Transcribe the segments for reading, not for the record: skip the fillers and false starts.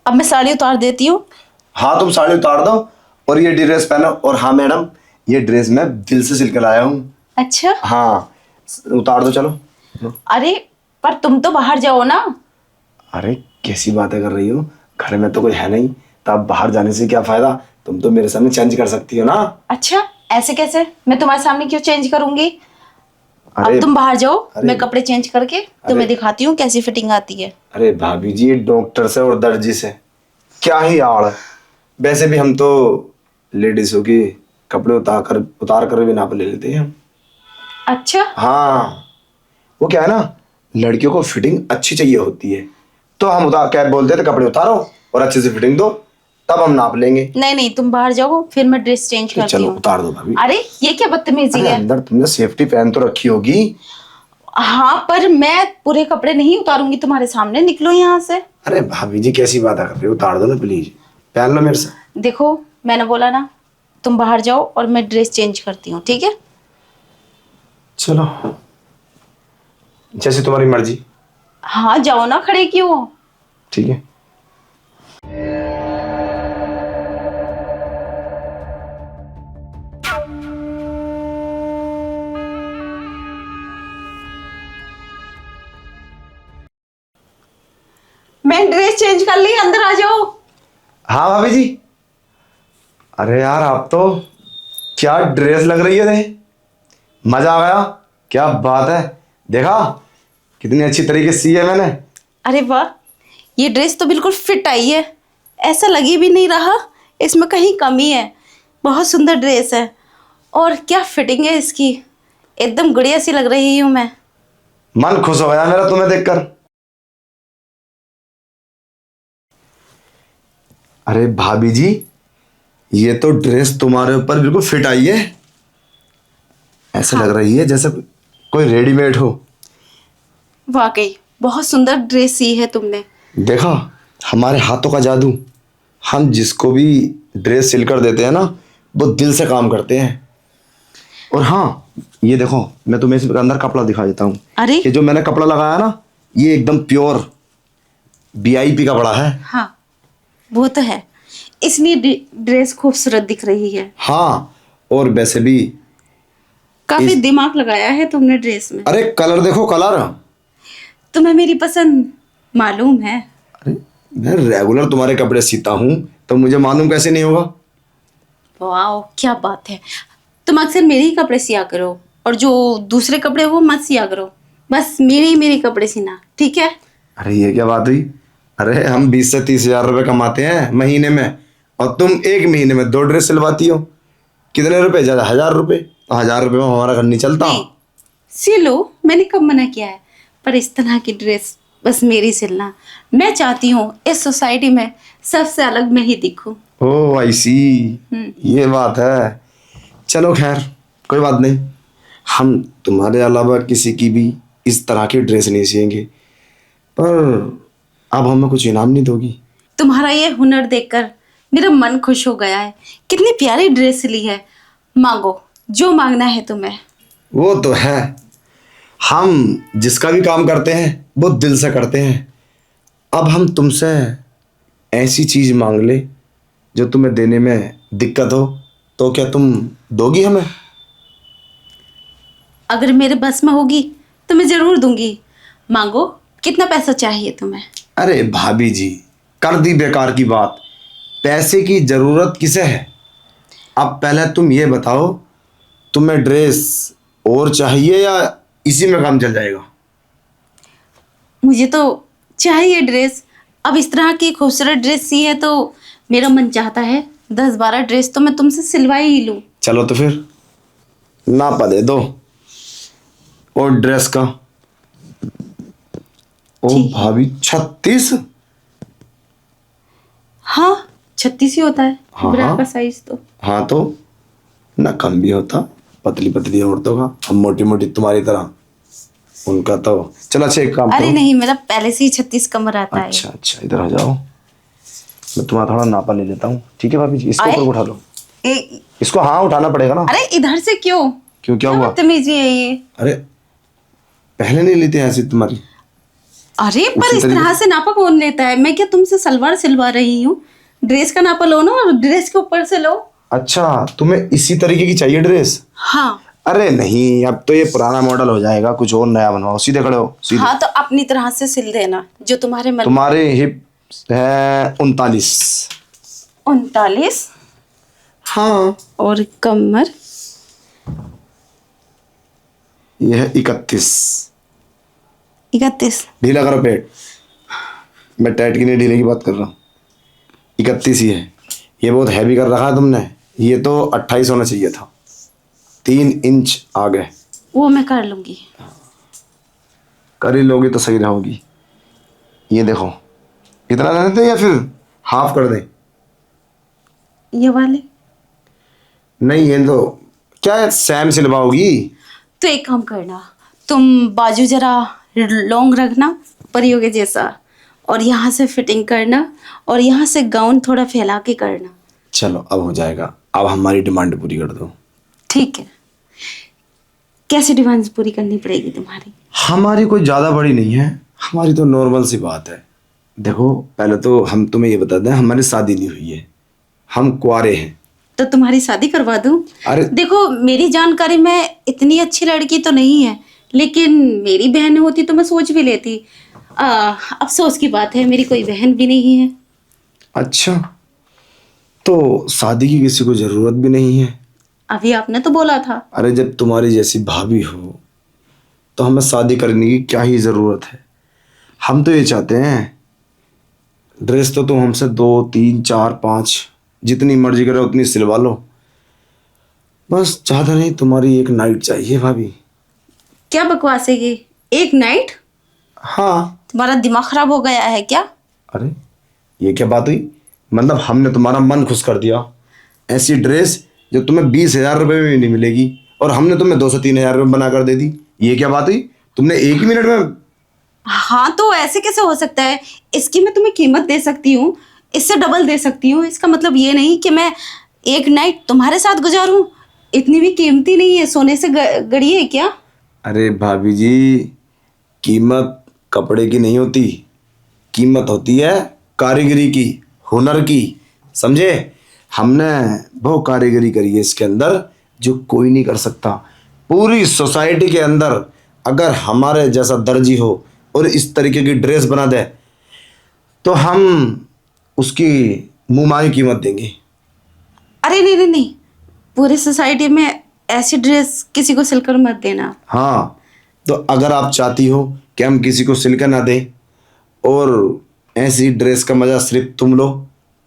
अब मैं साड़ी उतार देती हूँ। हाँ तुम साड़ी उतार दो और ये ड्रेस पहनो। और हाँ मैडम, ये ड्रेस मैं दिल से सिल कर लाया हूँ। अच्छा। हाँ उतार दो चलो। अरे पर तुम तो बाहर जाओ ना। अरे कैसी बातें कर रही हो, घर में तो कोई है नहीं, तो अब बाहर जाने से क्या फायदा, तुम तो मेरे सामने चेंज कर सकती हो ना। अच्छा ऐसे कैसे, मैं तुम्हारे सामने क्यों चेंज करूंगी। अरे अब तुम बाहर जाओ, अरे मैं कपड़े चेंज करके तुम्हें दिखाती हूँ कैसी फिटिंग आती है। अरे भाभी जी, डॉक्टर से और दर्जी से क्या ही आड़ है। वैसे भी हम तो लेडीजों की कपड़े उतार कर भी नाप ले लेते हैं हम। अच्छा। हाँ वो क्या है ना, लड़कियों को फिटिंग अच्छी चाहिए होती है, तो हम उतार क्या बोलते थे, कपड़े उतारो और अच्छे से फिटिंग दो, तब हम नाप लेंगे। नहीं नहीं, तुम बाहर जाओ, फिर मैं ड्रेस चेंज तो करती चलो हूँ। उतार दो भाभी। अरे ये क्या बदतमीजी अरे है। अंदर तुमने सेफ्टी पहन तो रखी होगी। हाँ पर मैं पूरे कपड़े नहीं उतारूंगी तुम्हारे सामने, निकलो यहाँ से। अरे भाभी जी कैसी बात कर रही हो, उतार दो ना प्लीज, पहन लो मेरे साथ। देखो मैंने बोला ना, तुम बाहर जाओ और मैं ड्रेस चेंज करती हूँ, ठीक है। चलो जैसे तुम्हारी मर्जी। हाँ जाओ ना, खड़े क्यों हो। ठीक है। मैं ड्रेस चेंज कर ली, अंदर आ जाओ। हाँ भाभी जी। अरे यार आप तो क्या ड्रेस लग रही है, मजा आ गया। क्या बात है, देखा कितनी अच्छी तरीके से सी है मैंने। अरे वाह, ये ड्रेस तो बिल्कुल फिट आई है, ऐसा लगी भी नहीं रहा इसमें कहीं कमी है। बहुत सुंदर ड्रेस है, और क्या फिटिंग है इसकी, एकदम गुड़िया सी लग रही हूँ मैं। मन खुश हो गया मेरा तुम्हें देखकर। अरे भाभी जी, ये तो ड्रेस तुम्हारे ऊपर बिल्कुल फिट आई है, ऐसे हाँ लग रही है जैसे कोई रेडीमेड हो। वाकई बहुत सुंदर ड्रेस सी है तुमने। देखा हमारे हाथों का जादू, हम जिसको भी ड्रेस सिलकर देते हैं ना, वो दिल से काम करते हैं। और हाँ ये देखो, मैं तुम्हें इसके अंदर कपड़ा दिखा देता हूँ। अरे ये जो मैंने कपड़ा लगाया ना, ये एकदम प्योर वीआईपी कपड़ा है। हाँ वो तो है, इसलिए ड्रेस खूबसूरत दिख रही है। हाँ और वैसे भी काफी दिमाग लगाया है तुमने ड्रेस में। अरे कलर देखो, कलर। तुम्हें मेरी पसंद मालूम है। अरे मैं रेगुलर तुम्हारे कपड़े सीता हूँ, तो मुझे मालूम कैसे नहीं होगा। वाह क्या बात है, तुम अक्सर मेरे ही कपड़े सिया करो, और जो दूसरे कपड़े हो मत सिया करो, बस मेरे कपड़े सीना, ठीक है। अरे ये क्या बात हुई, अरे हम 20 से 30 हजार रुपए कमाते हैं महीने में, और तुम एक महीने में 2 ड्रेस सिलवाती हो। कितने रुपए, ज्यादा 1000 रुपए, तो 1000 रुपए में हमारा घर नहीं चलता। नहीं सी लो, मैंने कब मना किया है, पर इस तरह की ड्रेस बस मेरी सिलना। मैं चाहती हूँ इस सोसाइटी में सबसे अलग मैं ही दिखूं। ओ आई सी, ये बात है। चलो खैर कोई बात नहीं, हम तुम्हारे अलावा किसी की भी इस तरह की ड्रेस नहीं सिएंगे। पर अब हमें कुछ इनाम नहीं दोगी? तुम्हारा ये हुनर देखकर मेरा मन खुश हो गया है। कितनी प्यारी ड्रेस ली है, मांगो जो मांगना है तुम्हें। वो तो है, हम जिसका भी काम करते हैं वो दिल से करते हैं। अब हम तुमसे ऐसी चीज मांग ले जो तुम्हें देने में दिक्कत हो, तो क्या तुम दोगी हमें? अगर मेरे बस में होगी तो मैं जरूर दूंगी। मांगो, कितना पैसा चाहिए तुम्हें। अरे भाभी जी, कर दी बेकार की बात, पैसे की जरूरत किसे है। अब पहले तुम ये बताओ, तुम्हें ड्रेस और चाहिए या इसी में काम चल जाएगा? मुझे तो चाहिए ड्रेस। अब इस तरह की खूबसूरत ड्रेस सी है तो मेरा मन चाहता है 10-12 ड्रेस तो मैं तुमसे सिलवाई ही लूं। चलो तो फिर नापा दे दो और ड्रेस का। ओ ठीक है। भाभी 36? हाँ 36 ही होता है हाँ, ब्रा हाँ। का साइज तो। हाँ तो ना कम भी होता, पतली पतली औरतों का, हम मोटी मोटी तुम्हारी तरह, उनका तो। चलो अच्छा एक काम अरे करो। नहीं, मेरा पहले से ही 36 कमर आता है। अच्छा अच्छा इधर आ जाओ, मैं तुम्हारा थोड़ा नापा ले लेता हूँ, ठीक है भाभी जी? इसको आए? ऊपर उठा लो, ए, इसको हाँ उठाना पड़ेगा ना। अरे इधर से क्यों, क्यों क्या हुआ? बदतमीजी है ये। अरे पहले नहीं लेते ऐसी तुम्हारी। अरे पर उसी इस तरीके तरह से नापा कौन लेता है? मैं क्या तुमसे सलवार सिलवा रही हूँ? ड्रेस का नापा लो ना, और ड्रेस के ऊपर से लो। अच्छा, तुम्हें इसी तरीके की चाहिए ड्रेस? हाँ। अरे नहीं, अब तो ये पुराना मॉडल हो जाएगा, कुछ और नया बनवाओ। सीधे खड़े हो, सीधे। हाँ तो अपनी तरह से सिल देना जो तुम्हारे मन। तुम्हारे हिप है 39। 39? हाँ। और कमर? ये है 31। 31? ढीला करो पेट। मैं टाइट की नहीं, ढीले की बात कर रहा हूँ। 31 ही है। ये बहुत हैवी कर रखा है तुमने। ये तो 28 होना चाहिए था। 3 इंच आ गए। वो मैं कर लूंगी। कर ही लोगी तो सही रहोगी। ये देखो, इतना लेने दे या फिर हाफ कर दे? ये वाले? नहीं, ये तो क्या है, सैम सिलवाओगी? तो एक काम करना, तुम बाजू जरा लॉन्ग रखना परियों के जैसा, और यहाँ से फिटिंग करना, और यहाँ से गाउन थोड़ा फैला के करना। चलो, अब हो जाएगा। अब हमारी डिमांड पूरी कर दो। ठीक है। कैसी डिमांड्स पूरी करनी पड़ेगी तुम्हारी? हमारी कोई ज़्यादा बड़ी नहीं है, हमारी तो नॉर्मल सी बात है। देखो, पहले तो हम तुम्हें ये बता दें, हमारी शादी नहीं हुई है, हम कुंवारे हैं। तो तुम्हारी शादी करवा दूं? अरे देखो, मेरी जानकारी में इतनी अच्छी लड़की तो नहीं है, लेकिन मेरी बहन होती तो मैं सोच भी लेती। अफसोस की बात है, मेरी कोई बहन भी नहीं है। अच्छा, तो शादी की किसी को ज़रूरत भी नहीं है? अभी आपने तो बोला था। अरे जब तुम्हारी जैसी भाभी हो तो हमें शादी करने की क्या ही ज़रूरत है। हम तो ये चाहते हैं, ड्रेस तो तुम हमसे 2, 3, 4, 5 जितनी मर्जी करो उतनी सिलवा लो। बस ज़्यादा नहीं, तुम्हारी एक नाइट चाहिए भाभी। क्या बकवास है ये? एक नाइट? हाँ। तुम्हारा दिमाग खराब हो गया है क्या? अरे ये क्या बात हुई? मतलब हमने तुम्हारा मन खुश कर दिया। ऐसी ड्रेस जो तुम्हें 20,000 रुपये में भी नहीं मिलेगी, और हमने तुम्हें 2 से 3,000 रुपये बना कर दे दी। ये क्या बात हुई? तुमने एक ही मिनट में। हाँ तो ऐसे कैसे हो सकता है? इसकी मैं तुम्हें कीमत दे सकती हूँ, इससे डबल दे सकती हूँ। इसका मतलब ये नहीं कि मैं एक नाइट तुम्हारे साथ गुजारूं। इतनी भी कीमती नहीं है, सोने से गड़ी है क्या? अरे भाभी जी, कीमत कपड़े की नहीं होती, कीमत होती है कारीगरी की, हुनर की। समझे? हमने वो कारीगरी करी है इसके अंदर जो कोई नहीं कर सकता। पूरी सोसाइटी के अंदर अगर हमारे जैसा दर्जी हो और इस तरीके की ड्रेस बना दे तो हम उसकी मुँह कीमत देंगे। अरे नहीं नहीं नहीं, पूरी सोसाइटी में ऐसी ड्रेस किसी को सिलकर मत देना। हाँ, तो अगर आप चाहती हो कि हम किसी को सिलकर ना दें और ऐसी ड्रेस का मज़ा सिर्फ तुम लो,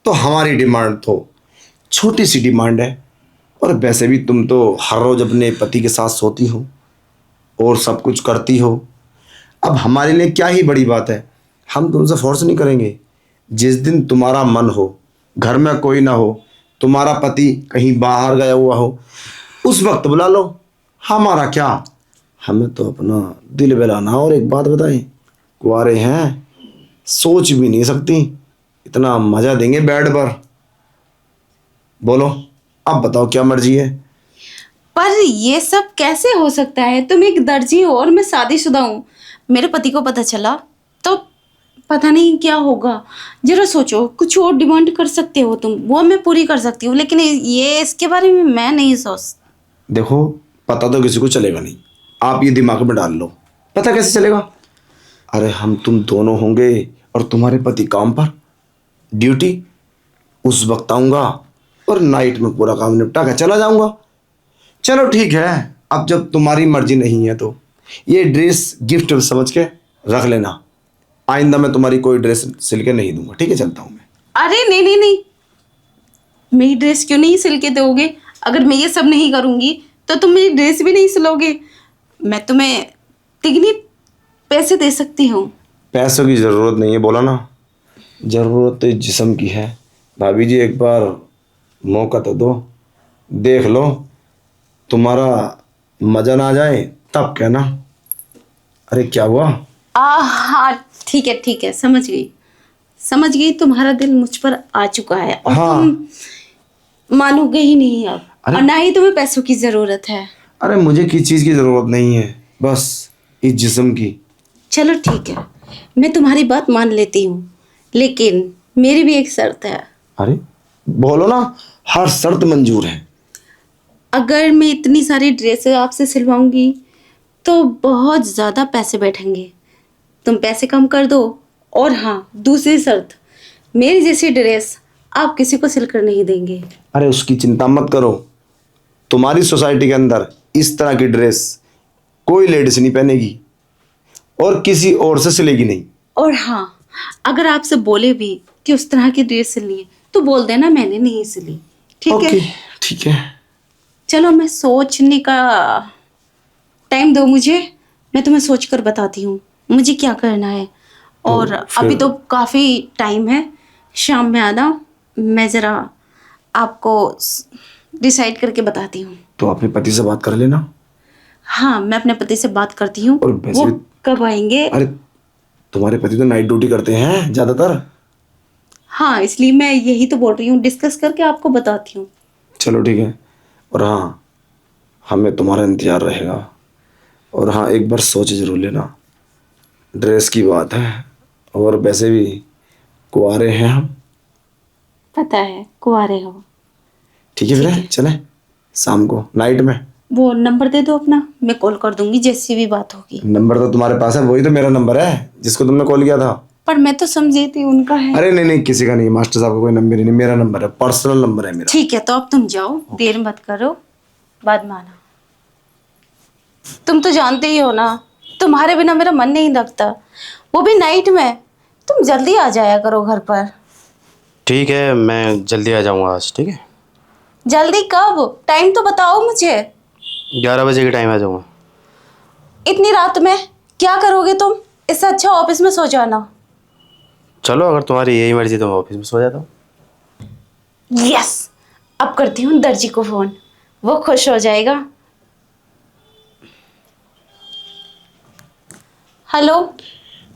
तो हमारी डिमांड तो छोटी सी डिमांड है। और वैसे भी तुम तो हर रोज़ अपने पति के साथ सोती हो और सब कुछ करती हो। अब हमारे लिए क्या ही बड़ी बात है, हम तुमसे फोर्स नहीं करेंगे। जिस दिन तुम्हारा मन हो, घर में कोई ना हो, तुम्हारा पति कहीं बाहर गया हुआ हो, उस वक्त बुला लो। हमारा क्या, हमें तो अपना दिल बहलाना। और एक बात बताएं, कुंवारे हैं, सोच भी नहीं सकती इतना मज़ा देंगे बेड पर। बोलो, अब बताओ क्या मर्जी है? पर ये सब कैसे हो सकता है? तुम एक दर्जी हो और मैं शादीशुदा हूँ। मेरे पति को पता चला तो पता नहीं क्या होगा। जरा सोचो, कुछ और डिमांड कर सकते हो तुम, वो मैं पूरी कर सकती हूँ, लेकिन ये इसके बारे में मैं नहीं सोच। देखो, पता तो किसी को चलेगा नहीं, आप ये दिमाग में डाल लो। पता कैसे चलेगा? अरे हम तुम दोनों होंगे और तुम्हारे पति काम पर, ड्यूटी, उस वक्त आऊँगा और नाइट में पूरा काम निपटा कर चला जाऊँगा। चलो ठीक है, अब जब तुम्हारी मर्जी नहीं है तो ये ड्रेस गिफ्ट समझ के रख लेना। आइंदा मैं तुम्हारी कोई ड्रेस सिल के नहीं दूंगा, ठीक है? चलता हूँ मैं। अरे नहीं नहीं नहीं, मेरी ड्रेस क्यों नहीं सिल के दोगे? अगर मैं ये सब नहीं करूँगी तो तुम मेरी ड्रेस भी नहीं सिलोगे। मैं तुम्हें तिगनी पैसे दे सकती हूँ। पैसों की ज़रूरत नहीं है, बोला ना। ज़रूरत तो जिस्म की है। भाभी जी, एक बार मौका तो दो, देख लो। तुम्हारा मज़ा ना आ जाए तब कहना। अरे क्या हुआ? हाँ ठीक है, समझ गई। तुम्हारा दिल मुझ पर आ चुका है और हाँ। तुम मानोगे ही नहीं अब। और ना ही तुम्हें पैसों की जरूरत है। अरे मुझे किस चीज़ की ज़रूरत नहीं है, बस इस जिस्म की। चलो ठीक है, मैं तुम्हारी बात मान लेती हूँ, लेकिन मेरी भी एक शर्त है। अरे बोलो ना, हर शर्त मंजूर है। अगर मैं इतनी सारी ड्रेसें आपसे सिलवाऊंगी तो बहुत ज़्यादा पैसे बैठेंगे। तुम पैसे कम कर दो। और हाँ, दूसरी शर्त, मेरी जैसी ड्रेस आप किसी को सिलकर नहीं देंगे। अरे उसकी चिंता मत करो, तुम्हारी सोसाइटी के अंदर इस तरह की ड्रेस कोई लेडीज नहीं पहनेगी और किसी और से सिलेगी नहीं। और हाँ, अगर आपसे बोले भी कि उस तरह की ड्रेस सिलनी है तो बोल देना मैंने नहीं सिली। ठीक है? ओके, ठीक है। चलो, मैं सोचने का टाइम दो मुझे, मैं तुम्हें सोच कर बताती हूँ मुझे क्या करना है। और फिर- अभी तो काफ़ी टाइम है, शाम में आना, मैं ज़रा आपको डिसाइड करके बताती हूँ। तो अपने पति से बात कर लेना। हाँ, मैं अपने पति से बात करती हूँ। और वैसे वो भी- कब आएंगे? अरे तुम्हारे पति तो नाइट ड्यूटी करते हैं ज्यादातर। हाँ, इसलिए मैं यही तो बोल रही हूँ, डिस्कस करके आपको बताती हूँ। चलो ठीक है। और हाँ, हमें तुम्हारा इंतजार रहेगा। और हाँ, एक बार सोच जरूर लेना, ड्रेस की बात है। और वैसे भी कुंवारे हैं हम। पता है, कुंवारे हो। ठीक है, फिर चलें शाम को नाइट में। वो नंबर दे दो अपना, मैं कॉल कर दूंगी जैसी भी बात होगी। नंबर तो तुम्हारे पास है, वही तो मेरा नंबर है जिसको तुमने कॉल किया था। पर मैं तो समझी थी उनका है। अरे नहीं नहीं, किसी का नहीं, मास्टर साहब का कोई नंबर ही नहीं, मेरा नंबर है, पर्सनल नंबर है मेरा। ठीक है, तो अब तुम जाओ, देर मत करो, बाद में आना। तुम तो जानते ही हो ना, तुम्हारे बिना मेरा मन नहीं लगता, वो भी नाइट में। तुम जल्दी आ जाया करो घर पर। ठीक है, मैं जल्दी आ जाऊँगा आज। ठीक है, जल्दी कब? टाइम तो बताओ मुझे। 11 बजे के टाइम आ जाऊँगा। इतनी रात में क्या करोगे तुम? इससे अच्छा ऑफिस में सो जाना। चलो, अगर तुम्हारी यही मर्जी तो मैं ऑफिस में सो जाता हूँ। यस, अब करती हूँ दर्जी को फोन, वो खुश हो जाएगा। हेलो।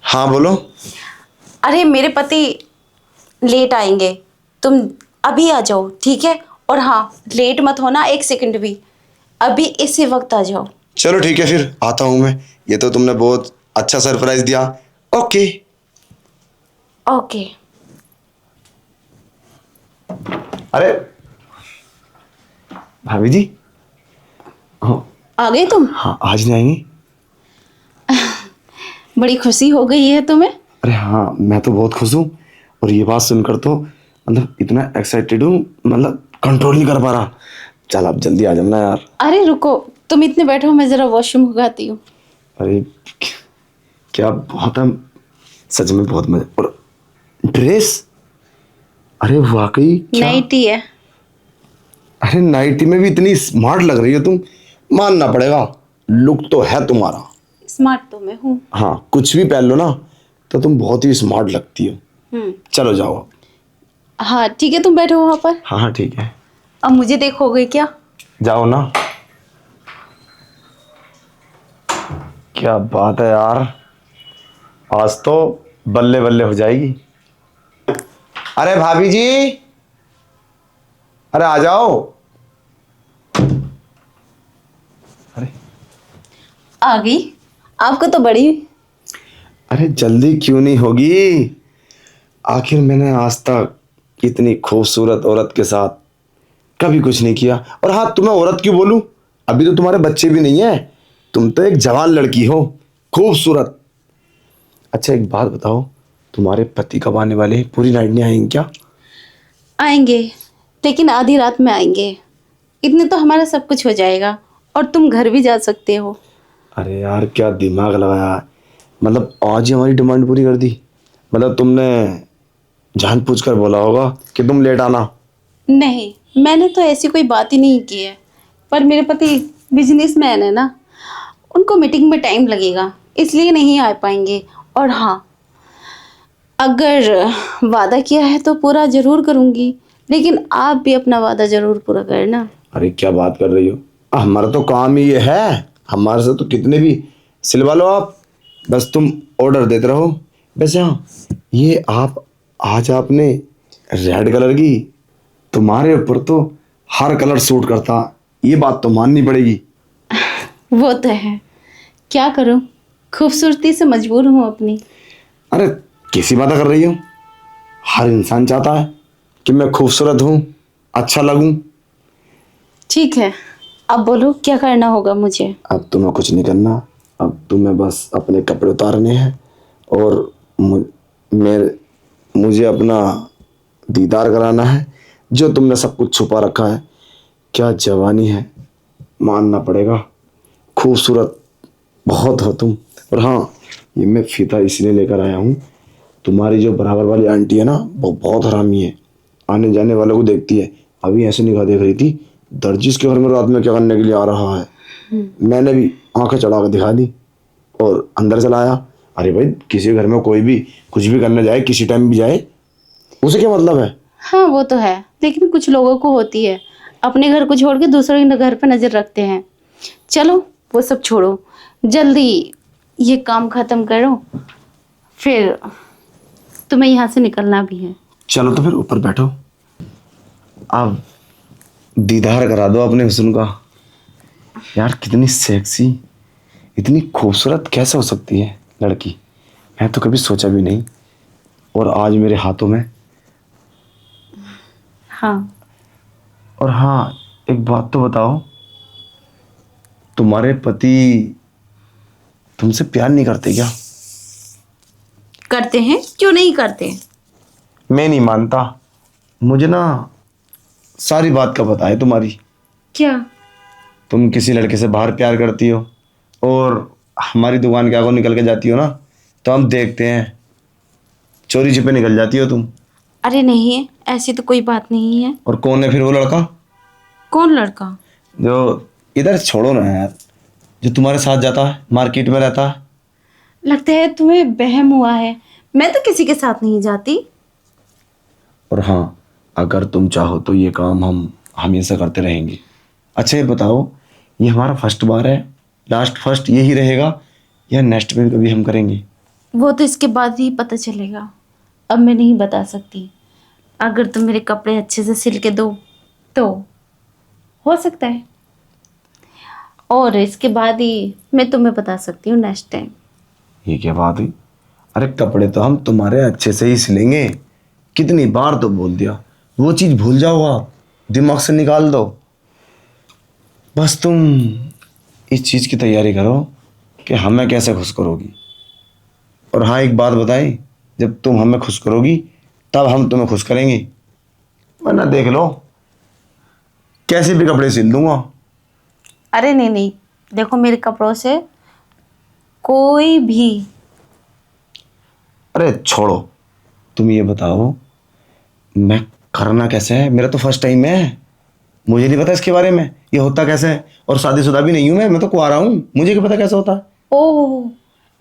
हाँ बोलो। अरे मेरे पति लेट आएंगे, तुम अभी आ जाओ, ठीक है? और हाँ, लेट मत होना एक सेकंड भी, अभी इसी वक्त आ जाओ। चलो ठीक है, फिर आता हूँ मैं। ये तो तुमने बहुत अच्छा सरप्राइज दिया। ओके। ओके। अरे भाभी जी। हाँ आ गए तुम? हाँ, आज नहीं आएंगी? बड़ी खुशी हो गई है तुम्हें? अरे हाँ, मैं तो बहुत खुश हूँ। और ये बात सुनकर तो मतलब इतना एक्साइटेड हूँ, मतलब कंट्रोल नहीं कर पा रहा। चल आप जल्दी आ जाना यार। अरे रुको, तुम इतने बैठो, मैं जरा वॉशरूम भगाती हूँ। अरे क्या बहुत है, सच में बहुत मजा। और ड्रेस, अरे वाकई क्या। नाइटी है। अरे नाइटी में भी इतनी स्मार्ट लग रही हो तुम, मानना पड़ेगा। लुक तो है तुम्हारा। स्मार्ट तो मैं हूँ। हाँ, कुछ भी पहन लो ना तो तुम बहुत ही स्मार्ट लगती हो। चलो जाओ। हाँ ठीक है, तुम बैठो वहां पर। हाँ हाँ ठीक है। अब मुझे देखोगे क्या? जाओ ना। क्या बात है यार, आज तो बल्ले बल्ले हो जाएगी। अरे भाभी जी, अरे आ जाओ। अरे आ गई? आपको तो बड़ी। अरे जल्दी क्यों नहीं होगी, आखिर मैंने आज तक इतनी खूबसूरत औरत के साथ कभी कुछ नहीं किया। और हाँ, तुम्हें औरत क्यों बोलूं, अभी तो तुम्हारे बच्चे भी नहीं है, तुम तो एक जवान लड़की हो, खूबसूरत। अच्छा एक बात बताओ, तुम्हारे पति कब आने वाले हैं? पूरी नाइट नहीं आएंगे क्या? आएंगे, लेकिन आधी रात में आएंगे। इतने तो हमारा सब कुछ हो जाएगा और तुम घर भी जा सकते हो। अरे यार क्या दिमाग लगाया, मतलब आज ही हमारी डिमांड पूरी कर दी। मतलब तुमने जानबूझकर बोला होगा कि तुम लेट आना। नहीं, मैंने तो ऐसी कोई बात ही नहीं की है, पर मेरे पति बिजनेसमैन है ना, उनको मीटिंग में टाइम लगेगा, इसलिए नहीं आ पाएंगे। और हाँ, अगर वादा किया है तो पूरा ज़रूर करूँगी, लेकिन आप भी अपना वादा ज़रूर पूरा करना। अरे क्या बात कर रही हो, हमारा तो काम ही ये है, हमारे से तो कितने भी सिलवा लो आप, बस तुम ऑर्डर देते रहो। वैसे हाँ, ये आप आज आपने रेड कलर की, तुम्हारे ऊपर तो हर कलर सूट करता, ये बात तो माननी पड़ेगी। वो तो है, क्या करूँ, खूबसूरती से मजबूर हूँ अपनी। अरे कैसी बातें कर रही हो? हर इंसान चाहता है कि मैं खूबसूरत हूँ, अच्छा लगूं। ठीक है, अब बोलो क्या करना होगा मुझे। अब तुम्हें कुछ नहीं करना। अब तुम्हें बस अपने कपड़े उतारने हैं और मेरे मुझे अपना दीदार कराना है। जो तुमने सब कुछ छुपा रखा है। क्या जवानी है, मानना पड़ेगा। खूबसूरत बहुत हो तुम। और हाँ, ये मैं फीता इसलिए लेकर आया हूँ, तुम्हारी जो बराबर वाली आंटी है ना, वो बहुत हरामी है। आने जाने वालों को देखती है। अभी ऐसे निगाह देख रही थी, दर्जी के घर में रात में क्या करने के लिए आ रहा है। मैंने भी आंखें चढ़ा कर दिखा दी और अंदर चला आया। अरे भाई, किसी घर में कोई भी कुछ भी करने जाए, किसी टाइम भी जाए, उसे क्या मतलब है? हाँ वो तो है, लेकिन कुछ लोगों को होती है, अपने घर को छोड़ के दूसरों के घर पर नजर रखते हैं। चलो वो सब छोड़ो, जल्दी ये काम खत्म करो, फिर तुम्हें यहाँ से निकलना भी है। चलो तो फिर ऊपर बैठो। अब दीदार करा दो अपने हुस्न का। यार कितनी सेक्सी, इतनी खूबसूरत कैसे हो सकती है लड़की? मैं तो कभी सोचा भी नहीं, और आज मेरे हाथों में। हाँ। और हाँ, एक बात तो बताओ, तुम्हारे पति तुमसे प्यार नहीं करते क्या? करते हैं, क्यों नहीं करते। मैं नहीं मानता। मुझे ना सारी बात का पता है तुम्हारी। क्या? तुम किसी लड़के से बाहर प्यार करती हो और हमारी दुकान के आगे निकल के जाती हो ना, तो हम देखते हैं। चोरी छिपे निकल जाती हो तुम। अरे नहीं, ऐसी तो कोई बात नहीं है। और कौन है फिर वो लड़का? कौन लड़का? जो इधर छोड़ो ना यार, जो तुम्हारे साथ जाता है, मार्केट में रहता है। लगता है तुम्हें वहम हुआ है, मैं तो किसी के साथ नहीं जाती। और हाँ, अगर तुम चाहो तो ये काम हम हमेशा करते रहेंगे। अच्छा ये बताओ, ये हमारा फर्स्ट बार है, लास्ट फर्स्ट यही रहेगा, या नेक्स्ट में कभी हम करेंगे? वो तो इसके बाद ही पता चलेगा, अब मैं नहीं बता सकती। अगर तुम मेरे कपड़े अच्छे से सिल के दो तो हो सकता है, और इसके बाद ही मैं तुम्हें बता सकती हूँ नेक्स्ट टाइम। ये क्या बात हुई? अरे कपड़े तो हम तुम्हारे अच्छे से ही सिलेंगे। कितनी बार तो बोल दिया, वो चीज़ भूल जाओ आप, दिमाग से निकाल दो। बस तुम इस चीज़ की तैयारी करो कि हमें कैसे खुश करोगी। और हाँ एक बात बताएं, जब तुम हमें खुश करोगी तब हम तुम्हें खुश करेंगे, वरना देख लो कैसे भी कपड़े सिल दूंगा। अरे नहीं नहीं, देखो मेरे कपड़ों से कोई भी। अरे छोड़ो, तुम ये बताओ मैं करना कैसे है? मेरा तो फर्स्ट टाइम है, मुझे नहीं पता इसके बारे में, ये होता कैसे है। और शादीशुदा भी नहीं हूं मैं तो कुंवारा हूं, मुझे क्या पता कैसे होता है। ओह,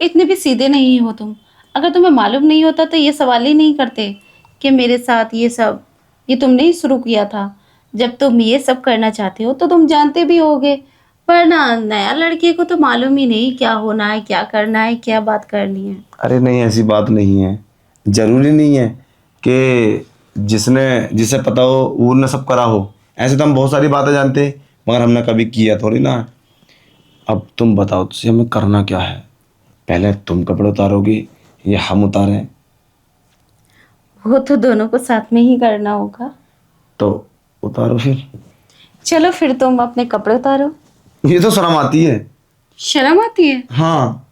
इतने भी सीधे नहीं हो तुम। अगर तुम्हें मालूम नहीं होता तो ये सवाल ही नहीं करते कि मेरे साथ ये सब, ये तुमने ही शुरू किया था। जब तुम ये सब करना चाहते हो तो तुम जानते भी होगे, पर ना नया लड़के को तो मालूम ही नहीं क्या होना है, क्या करना है, क्या बात करनी है। अरे नहीं, ऐसी बात नहीं है। जरूरी नहीं है कि जिसे पता हो वो ने सब करा हो। ऐसे तो हम बहुत सारी बातें जानते हैं, मगर हमने कभी किया थोड़ी ना। अब तुम बताओ तुझे हमें करना क्या है? पहले तुम कपड़े उतारोगी या हम उतारें? वो तो दोनों को साथ में ही करना होगा। तो उतारो फिर। चलो फिर तुम अपने कपड़े उतारो। ये तो शर्म आती है। शर्म आती है? हाँ।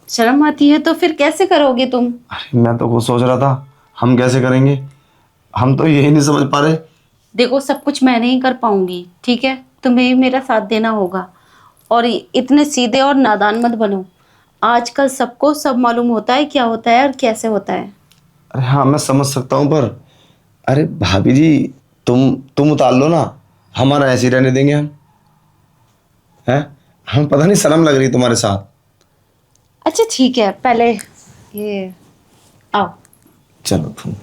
शर्म आती है तो फिर कैसे करोगे तुम? अरे मैं तो कुछ सोच रहा था, हम कैसे करेंगे, हम तो यही नहीं समझ पा रहे। देखो सब कुछ मैं नहीं कर पाऊंगी, ठीक है, तुम्हें ही मेरा साथ देना होगा। और इतने सीधे और नादान मत बनो। आजकल सबको सब मालूम होता है क्या होता है और कैसे होता है। अरे हाँ मैं समझ सकता हूँ, पर अरे भाभी जी, तुम उतार लो ना, हमारा ऐसे ही रहने देंगे हम? हैं? हम पता नहीं शर्म लग रही तुम्हारे साथ। अच्छा ठीक है, पहले ये आओ। चलो तुम।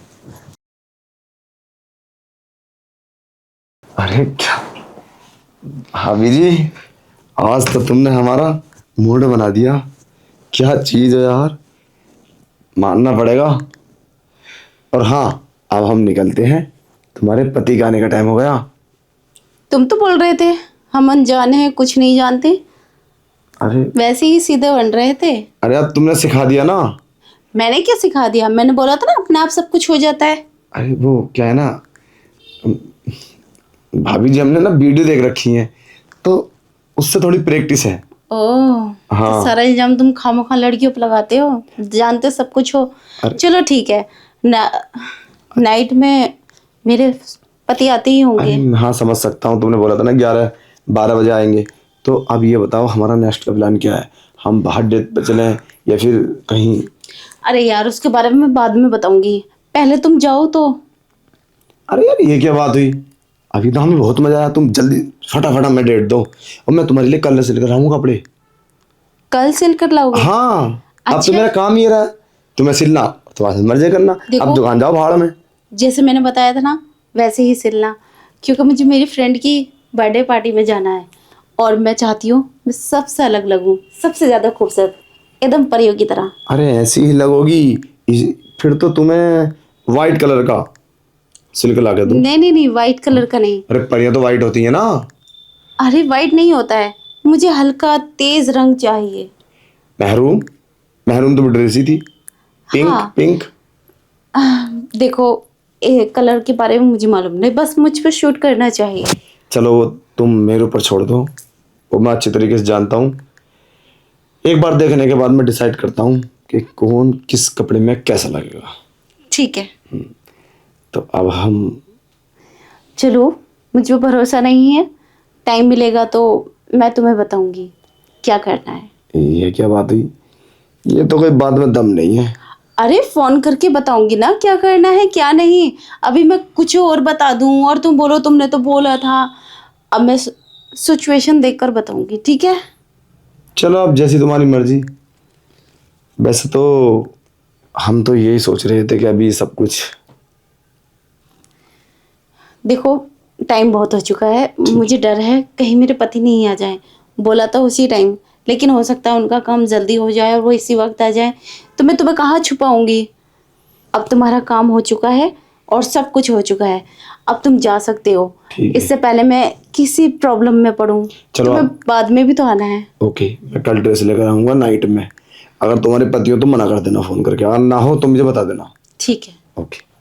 अरे क्या भाभी जी, आज तो तुमने हमारा मूड बना दिया। क्या चीज है यार, मानना पड़ेगा। और हाँ, अब हम निकलते हैं, तुम्हारे पति का आने का टाइम हो गया। तुम तो बोल रहे थे हम अनजाने हैं, कुछ नहीं जानते, अरे वैसे ही सीधे बन रहे थे। अरे अब तुमने सिखा दिया ना। मैंने क्या सिखा दिया? मैंने बोला था ना अपने आप सब कुछ हो जाता है। अरे वो क्या है ना, भाभी जी हमने ना वीडियो देख रखी है, तो उससे थोड़ी प्रैक्टिस है। ओह, हाँ। तो सारा इल्जाम तुम खामोखा लड़कियों पर लगाते हो, जानते सब कुछ हो। अरे- चलो ठीक है नाइट में मेरे पति आते ही होंगे। अरे हाँ, समझ सकता हूँ, तुमने बोला था ना 11-12 बजे आएंगे। तो अब ये बताओ हमारा नेक्स्ट का प्लान क्या है? हम बाहर डेट पे चलें या फिर कहीं? अरे यार उसके बारे में मैं बाद में बताऊंगी, पहले तुम जाओ तो। अरे यार ये क्या बात हुई? अभी तो हमें बहुत मजा आया, तुम जल्दी फटाफट हमें डेट दो और मैं तुम्हारे लिए कल से लेकर आऊंगा कपड़े। कल सिल कर लाओगे? हाँ, अब तो अच्छा। मेरा काम ये रहा, तुम्हें सिलना, तुम्हारे मर्जी करना। देखो। अब दुकान जाओ भाड़ में। जैसे मैंने बताया था ना वैसे ही सिलना, क्योंकि मुझे मेरी फ्रेंड की बर्थडे पार्टी में जाना है और मैं चाहती हूँ मैं सबसे अलग लगूं, सबसे ज़्यादा खूबसूरत, एकदम परियों की तरह। अरे ऐसी ही लगोगी। फिर तो तुम्हें वाइट कलर का सिल्क ला के दूं। नहीं नहीं नहीं, वाइट कलर का नहीं। अरे परियां तो वाइट होती है ना। अरे वाइट नहीं होता है, मुझे हल्का तेज रंग चाहिए। महरून, महरून तो ड्रेस ही थी। पिंक, हाँ। पिंक। देखो कलर के बारे में मुझे मालूम नहीं, बस मुझ पर शूट करना चाहिए। चलो वो तुम मेरे ऊपर छोड़ दो, वो मैं अच्छी तरीके से जानता हूँ। एक बार देखने के बाद मैं डिसाइड करता हूँ कि कौन किस कपड़े में कैसा लगेगा। ठीक है, तो अब हम, चलो मुझ पर भरोसा नहीं है, टाइम मिलेगा तो मैं तुम्हें बताऊंगी क्या करना है। ये क्या बात हुई? ये तो कोई बात में दम नहीं है। अरे फोन करके बताऊंगी ना क्या करना है क्या नहीं। अभी मैं कुछ और बता दूं और तुम बोलो तुमने तो बोला था। अब मैं सिचुएशन देखकर बताऊंगी, ठीक है? चलो अब जैसी तुम्हारी मर्जी। वैसे तो हम तो यही सोच रहे थे कि अभी सब कुछ, देखो टाइम बहुत हो चुका है, मुझे डर है कहीं मेरे पति नहीं आ जाए। बोला था उसी टाइम, लेकिन हो सकता है उनका काम जल्दी हो जाए और वो इसी वक्त आ जाए, तो मैं तुम्हें कहाँ छुपाऊंगी। अब तुम्हारा काम हो चुका है और सब कुछ हो चुका है, अब तुम जा सकते हो। ठीक है। इससे पहले मैं किसी प्रॉब्लम में पड़ूं, चलो तुम्हें बाद में भी तो आना है। ओके, मैं कल ड्रेस लेकर आऊंगा नाइट में। अगर तुम्हारे पति हो तो मना कर देना फोन करके, अगर ना हो तो मुझे बता देना। ठीक है। ओके।